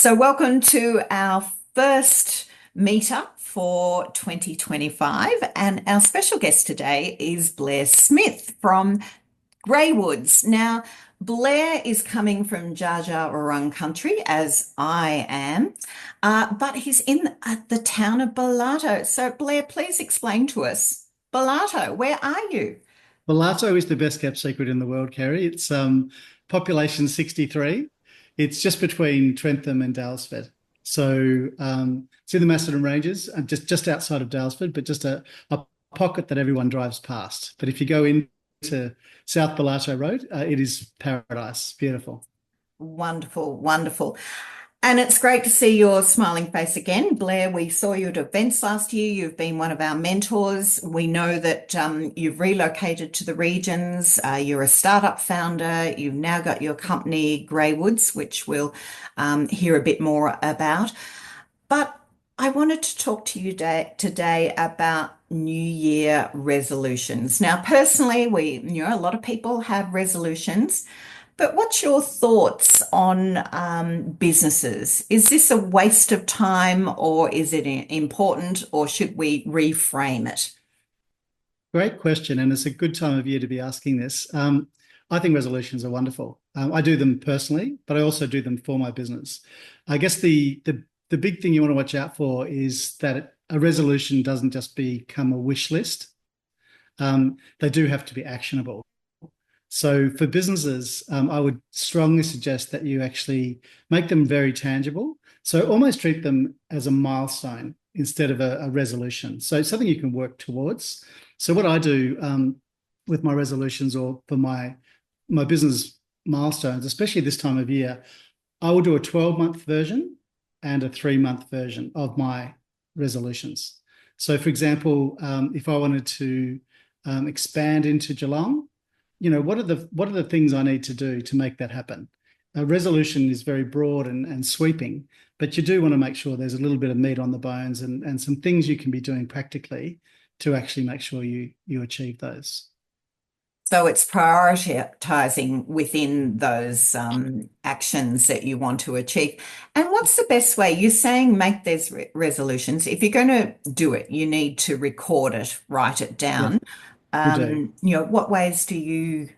So, welcome to our first meetup for 2025. And our special guest today is Blair Smith from Greywoods. Now, Blair is coming from Dja Dja Wurrung country, as I am, but he's in the town of Belato. So, Blair, please explain to us, Belato, where are you? Belato is the best kept secret in the world, Kerry. It's population 63. It's just between Trentham and Daylesford. So it's in the Macedon Ranges, just outside of Daylesford, but just a pocket that everyone drives past. But if you go into South Belato Road, it is paradise. Beautiful. Wonderful, wonderful. And it's great to see your smiling face again. Blair, we saw you at events last year. You've been one of our mentors. We know that you've relocated to the regions. You're a startup founder. You've now got your company, Greywoods, which we'll hear a bit more about. But I wanted to talk to you today about New Year resolutions. Now, personally, a lot of people have resolutions. But what's your thoughts on businesses? Is this a waste of time or is it important or should we reframe it? Great question, and it's a good time of year to be asking this. I think resolutions are wonderful. I do them personally, but I also do them for my business. I guess the big thing you want to watch out for is that a resolution doesn't just become a wish list. They do have to be actionable. So for businesses, I would strongly suggest that you actually make them very tangible. So almost treat them as a milestone instead of a resolution. So it's something you can work towards. So what I do with my resolutions or for my business milestones, especially this time of year, I will do a 12-month version and a 3-month version of my resolutions. So for example, if I wanted to expand into Geelong, what are the things I need to do to make that happen? A resolution is very broad and sweeping, but you do want to make sure there's a little bit of meat on the bones and some things you can be doing practically to actually make sure you achieve those. So it's prioritizing within those actions that you want to achieve. And what's the best way? You're saying make these resolutions. If you're going to do it, you need to record it, write it Yeah, down. you do. What ways do you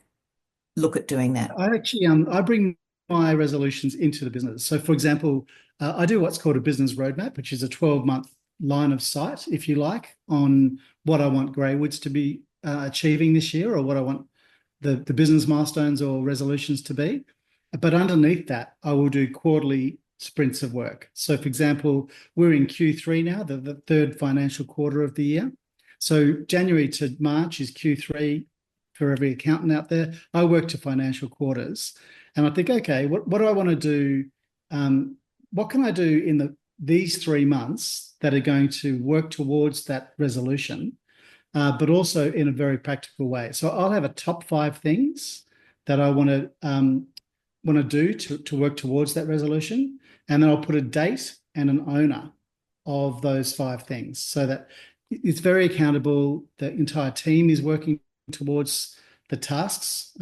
look at doing that? I bring my resolutions into the business. So for example, I do what's called a business roadmap, which is a 12-month line of sight, if you like, on what I want Greywoods to be achieving this year or what I want the business milestones or resolutions to be. But underneath that, I will do quarterly sprints of work. So for example, we're in Q3 now, the third financial quarter of the year. So January to March is Q3 for every accountant out there. I work to financial quarters, and I think, okay, what do I want to do? What can I do in these 3 months that are going to work towards that resolution, but also in a very practical way? So I'll have a top 5 things that I want to do to work towards that resolution, and then I'll put a date and an owner of those 5 things so that it's very accountable. The entire team is working towards the tasks.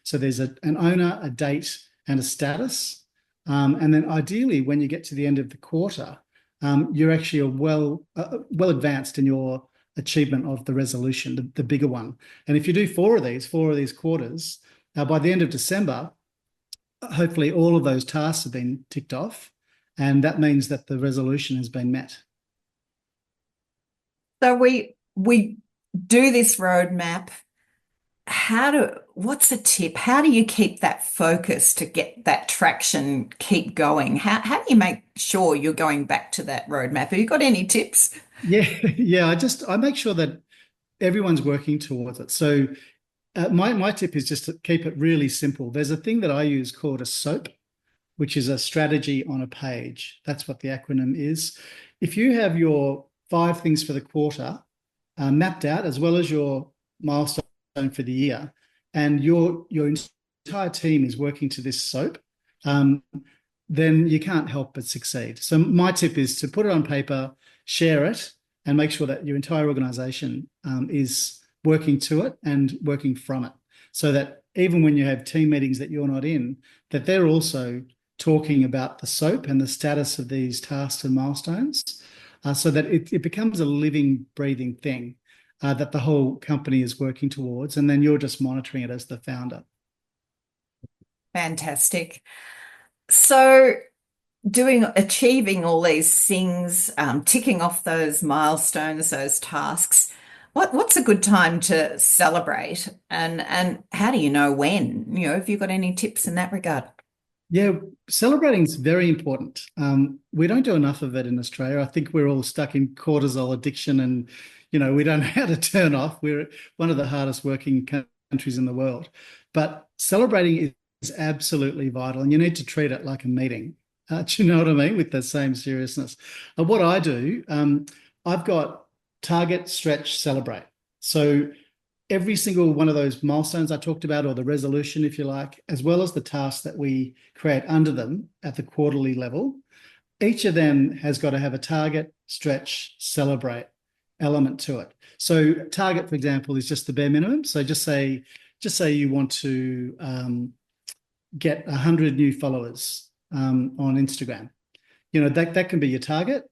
So there's an owner, a date, and a status. And then ideally, when you get to the end of the quarter, you're actually well advanced in your achievement of the resolution, the bigger one. And if you do four of these quarters, by the end of December, hopefully all of those tasks have been ticked off, and that means that the resolution has been met. So we do this roadmap. What's a tip? How do you keep that focus to get that traction, keep going? How do you make sure you're going back to that roadmap? Have you got any tips? Yeah, yeah. I make sure that everyone's working towards it. So my tip is just to keep it really simple. There's a thing that I use called a SOAP, which is a strategy on a page. That's what the acronym is. If you have your 5 things for the quarter mapped out, as well as your milestone for the year, and your entire team is working to this SOAP, then you can't help but succeed. So my tip is to put it on paper, share it, and make sure that your entire organization is working to it and working from it, so that even when you have team meetings that you're not in, that they're also talking about the SOAP and the status of these tasks and milestones, so that it becomes a living, breathing thing that the whole company is working towards, and then you're just monitoring it as the founder. Fantastic. So achieving all these things, ticking off those milestones, those tasks, what's a good time to celebrate, and how do you know when? Have you got any tips in that regard? Yeah, celebrating is very important. We don't do enough of it in Australia. I think we're all stuck in cortisol addiction, and we don't know how to turn off. We're one of the hardest working countries in the world, but celebrating is absolutely vital, and you need to treat it like a meeting. Do you know what I mean? With the same seriousness. What I do, I've got target, stretch, celebrate. So every single one of those milestones I talked about, or the resolution, if you like, as well as the tasks that we create under them at the quarterly level, each of them has got to have a target, stretch, celebrate element to it. So target, for example, is just the bare minimum. So just say you want to get 100 new followers on Instagram. That can be your target.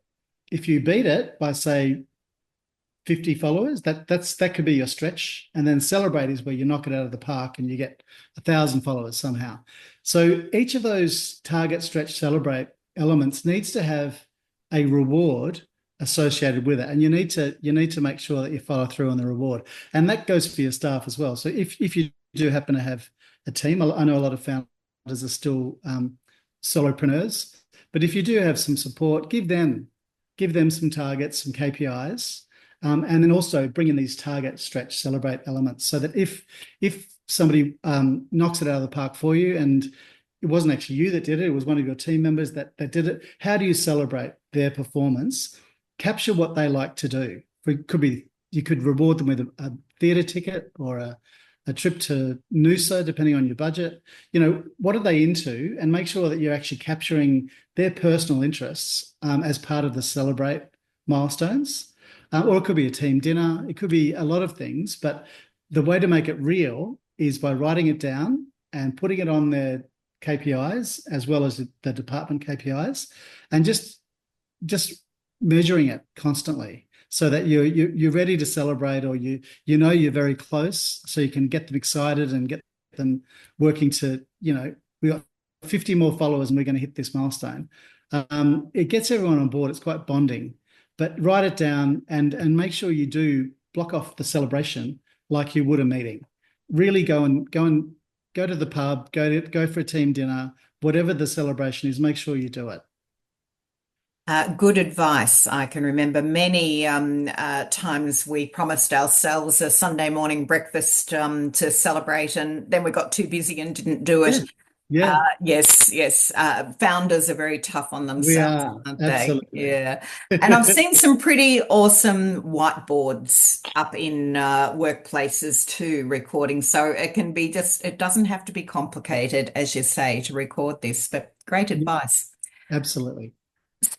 If you beat it by, say, 50 followers, that could be your stretch. And then celebrate is where you knock it out of the park and you get 1,000 followers somehow. So each of those target, stretch, celebrate elements needs to have a reward associated with it. And you need to make sure that you follow through on the reward. And that goes for your staff as well. So if you do happen to have a team, I know a lot of founders are still solopreneurs, but if you do have some support, give them some targets, some KPIs, and then also bring in these target, stretch, celebrate elements, so that if somebody knocks it out of the park for you, and it wasn't actually you that did it, it was one of your team members that did it, how do you celebrate their performance? Capture what they like to do. It could be, you could reward them with a theatre ticket or a trip to Noosa, depending on your budget. What are they into? And make sure that you're actually capturing their personal interests as part of the celebrate milestones. Or it could be a team dinner. It could be a lot of things. But the way to make it real is by writing it down and putting it on their KPIs as well as the department KPIs, and just measuring it constantly, so that you're ready to celebrate, or you're very close, so you can get them excited and get them working to, we got 50 more followers and we're going to hit this milestone. It gets everyone on board. It's quite bonding. But write it down and make sure you do block off the celebration like you would a meeting. Really go to the pub, go for a team dinner, whatever the celebration is, make sure you do it. Good advice. I can remember many times we promised ourselves a Sunday morning breakfast to celebrate, and then we got too busy and didn't do it. Yeah. Yes, yes. Founders are very tough on We themselves, are. aren't they? Absolutely. Yeah. And I've seen some pretty awesome whiteboards up in workplaces too, recording. So it doesn't have to be complicated, as you say, to record this, but great advice. Absolutely.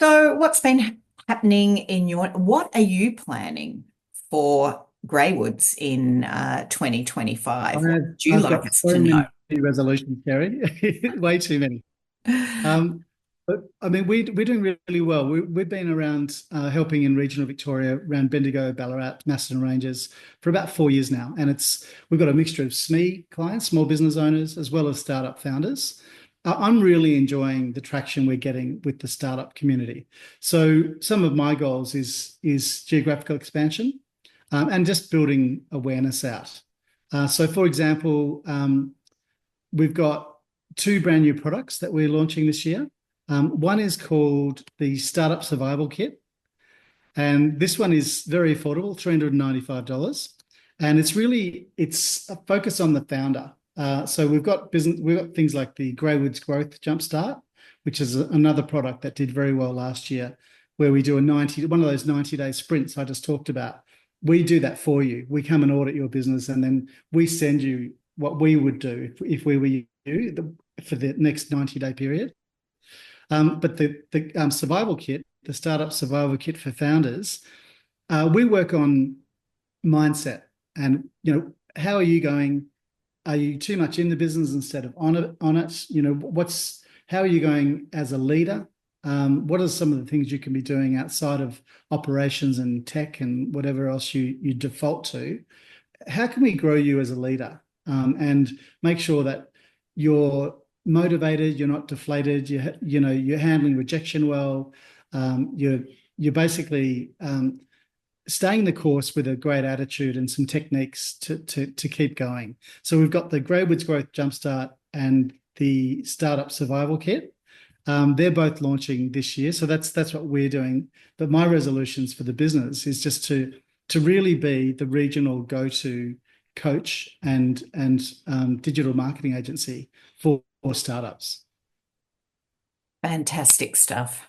So, what's been happening what are you planning for Greywoods in 2025? What would you I've like got us so to know? many resolutions, Kerry. Way too many. But I mean, we're doing really well. We've been around helping in regional Victoria, around Bendigo, Ballarat, Macedon Ranges, for about 4 years now, and we've got a mixture of SME clients, small business owners, as well as startup founders. I'm really enjoying the traction we're getting with the startup community. So some of my goals is geographical expansion, and just building awareness out. So, for example, we've got 2 brand new products that we're launching this year. One is called the Startup Survival Kit, and this one is very affordable, $395, and it's a focus on the founder. So we've got things like the Greywoods Growth Jumpstart, which is another product that did very well last year, where we do one of those 90-day sprints I just talked about. We do that for you. We come and audit your business, and then we send you what we would do if we were you for the next 90-day period. But the survival kit, the Startup Survival Kit for founders, we work on mindset and, how are you going? Are you too much in the business instead of on it? how are you going as a leader? What are some of the things you can be doing outside of operations and tech and whatever else you default to? How can we grow you as a leader, and make sure that you're motivated, you're not deflated, you're handling rejection well, you're basically staying the course with a great attitude and some techniques to keep going. So we've got the Greywoods Growth Jumpstart and the Startup Survival Kit. They're both launching this year, so that's what we're doing. But my resolutions for the business is just to really be the regional go-to coach and digital marketing agency for startups. Fantastic stuff.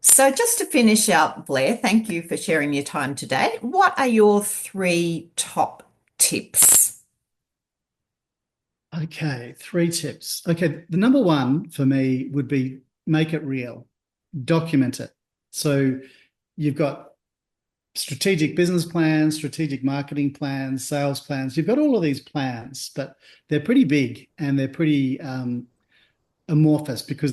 So just to finish up, Blair, thank you for sharing your time today. What are your 3 top tips? Okay, 3 tips. Okay, the number one for me would be make it real, document it. So you've got strategic business plans, strategic marketing plans, sales plans. You've got all of these plans, but they're pretty big and they're pretty amorphous because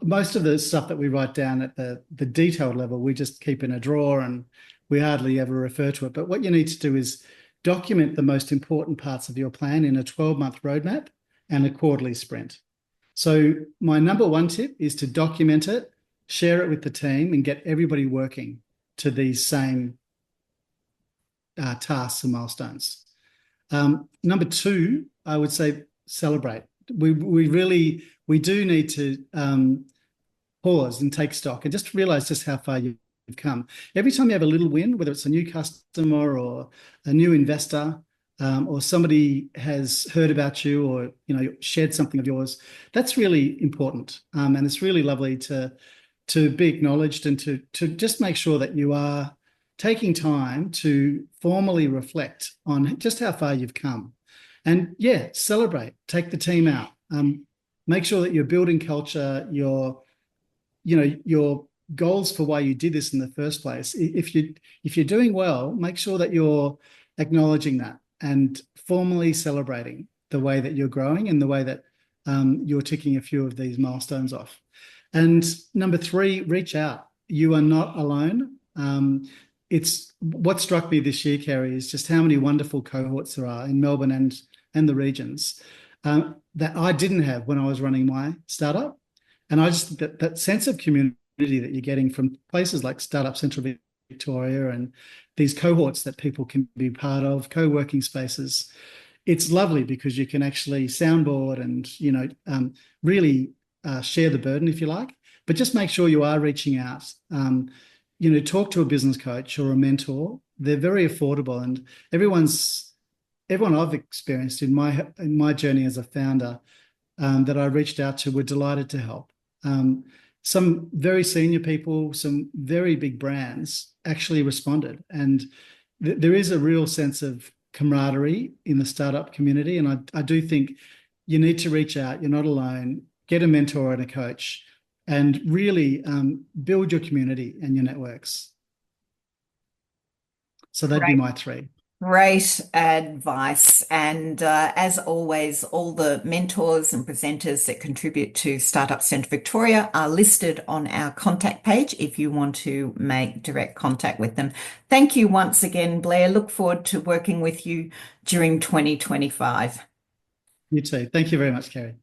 most of the stuff that we write down at the detailed level, we just keep in a drawer and we hardly ever refer to it. But what you need to do is document the most important parts of your plan in a 12-month roadmap and a quarterly sprint. So my number one tip is to document it, share it with the team, and get everybody working to these same tasks and milestones. Number two, I would say celebrate. We do need to pause and take stock and just realize just how far you've come. Every time you have a little win, whether it's a new customer or a new investor, or somebody has heard about you or shared something of yours, that's really important. And it's really lovely to be acknowledged and to just make sure that you are taking time to formally reflect on just how far you've come. And yeah, celebrate, take the team out. Make sure that you're building culture, your goals for why you did this in the first place. If you're doing well, make sure that you're acknowledging that and formally celebrating the way that you're growing and the way that you're ticking a few of these milestones off. And number 3, reach out. You are not alone. It's what struck me this year, Kerry, is just how many wonderful cohorts there are in Melbourne and the regions that I didn't have when I was running my startup. And I just think that sense of community that you're getting from places like Startup Central Victoria and these cohorts that people can be part of, co-working spaces, it's lovely because you can actually soundboard and really share the burden, if you like. But just make sure you are reaching out. Talk to a business coach or a mentor. They're very affordable, and everyone I've experienced in my journey as a founder that I reached out to were delighted to help. Some very senior people, some very big brands actually responded, and there is a real sense of camaraderie in the startup community. And I do think you need to reach out. You're not alone. Get a mentor and a coach, and really build your community and your networks. So that'd be my 3. Great advice. And as always, all the mentors and presenters that contribute to Startup Centre Victoria are listed on our contact page if you want to make direct contact with them. Thank you once again, Blair. Look forward to working with you during 2025. You too. Thank you very much, Kerry.